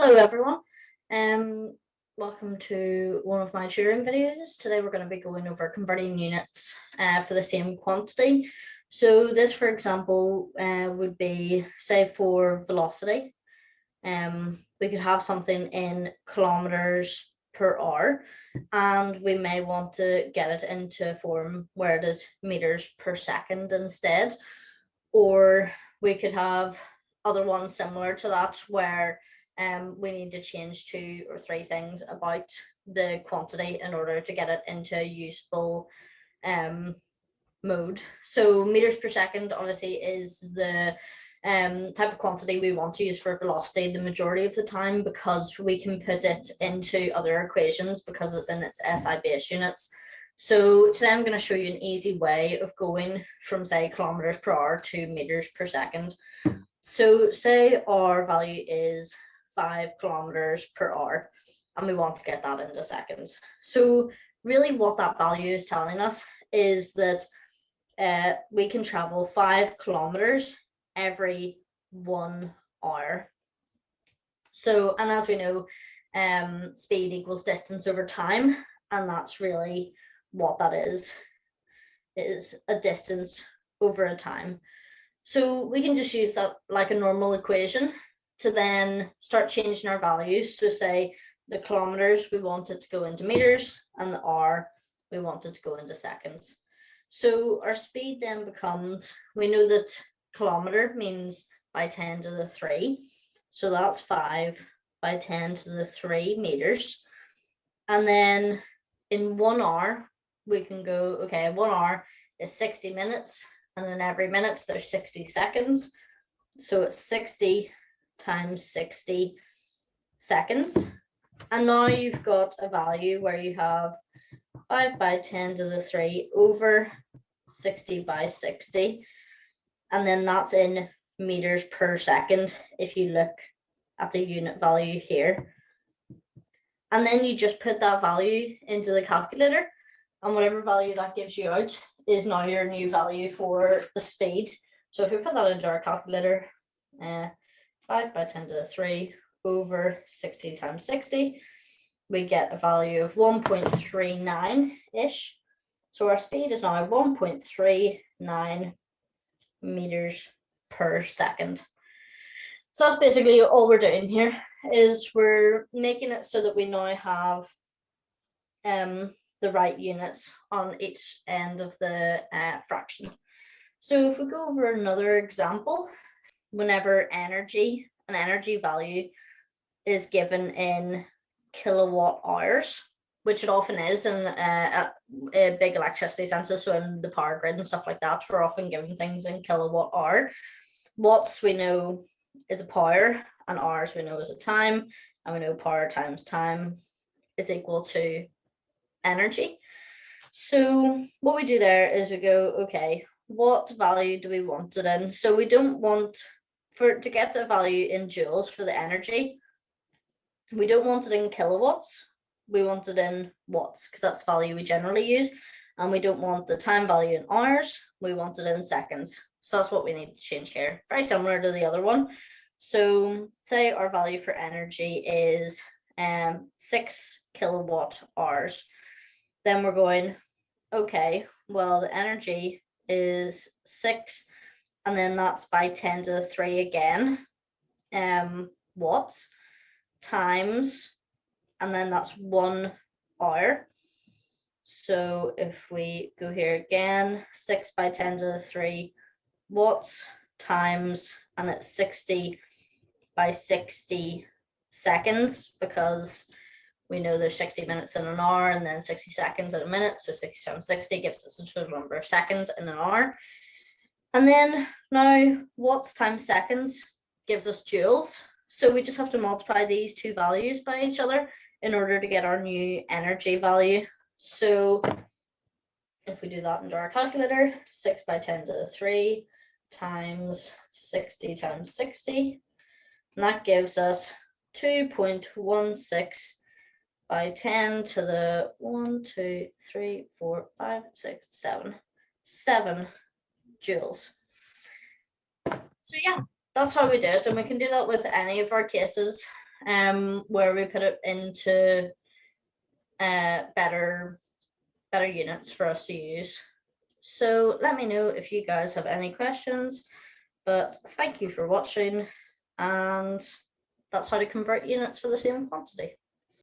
Hello everyone. Um, Welcome to one of my tutoring videos. Today we're going to be going over converting units for the same quantity. So this, for example, would be, say, for velocity. We could have something in kilometers per hour, and we may want to get it into a form where it is meters per second instead. Or we could have other ones similar to that where we need to change 2 or 3 things about the quantity in order to get it into a useful mode. So meters per second obviously is the type of quantity we want to use for velocity the majority of the time, because we can put it into other equations because it's in its SI base units. So today I'm going to show you an easy way of going from, say, kilometers per hour to meters per second. So say our value is 5 kilometers per hour and we want to get that into seconds. So really what that value is telling us is that we can travel 5 kilometers every 1 hour. So, and as we know, speed equals distance over time, and that's really what that is a distance over a time. So we can just use that like a normal equation to then start changing our values. So say the kilometers, we want it to go into meters, and the hour, we want it to go into seconds. So our speed then becomes, we know that kilometer means by 10 to the 3. So that's 5 by 10 to the 3 meters. And then in 1 hour, we can go, okay, 1 hour is 60 minutes. And then every minute there's 60 seconds. So it's 60 times 60 seconds. And now you've got a value where you have 5 by 10 to the 3 over 60 by 60. And then that's in meters per second if you look at the unit value here. And then you just put that value into the calculator, and whatever value that gives you out is now your new value for the speed. So if we put that into our calculator, 5 by 10 to the 3 over 60 times 60, we get a value of 1.39-ish. So our speed is now 1.39 meters per second. So that's basically all we're doing here, is we're making it so that we now have the right units on each end of the fraction. So if we go over another example, whenever an energy value is given in kilowatt hours, which it often is in a big electricity census, so in the power grid and stuff like that, we're often given things in kilowatt hour. Watts we know is a power, and hours we know is a time, and we know power times time is equal to energy. So what we do there is we go, okay, what value do we want it in? So we don't want, to get a value in joules for the energy, we don't want it in kilowatts, we want it in watts, because that's the value we generally use. And we don't want the time value in hours, we want it in seconds. So that's what we need to change here. Very similar to the other one. So say our value for energy is 6 kilowatt hours. Then we're going, okay, well, the energy is 6, and then that's by 10 to the 3 again, watts, times, and then that's 1 hour. So if we go here again, 6 by 10 to the 3 watts times, and it's 60 by 60 seconds, because we know there's 60 minutes in an hour and then 60 seconds in a minute. So 60 times 60 gives us a total number of seconds in an hour. And then now watts times seconds gives us joules. So we just have to multiply these two values by each other in order to get our new energy value. So if we do that into our calculator, 6 by 10 to the 3 times 60 times 60, and that gives us 2.16 by 10 to the 1, 2, 3, 4, 5, 6, 7 joules. So yeah, that's how we do it, and we can do that with any of our cases. where we put it into better units for us to use. So let me know if you guys have any questions, but thank you for watching, and that's how to convert units for the same quantity.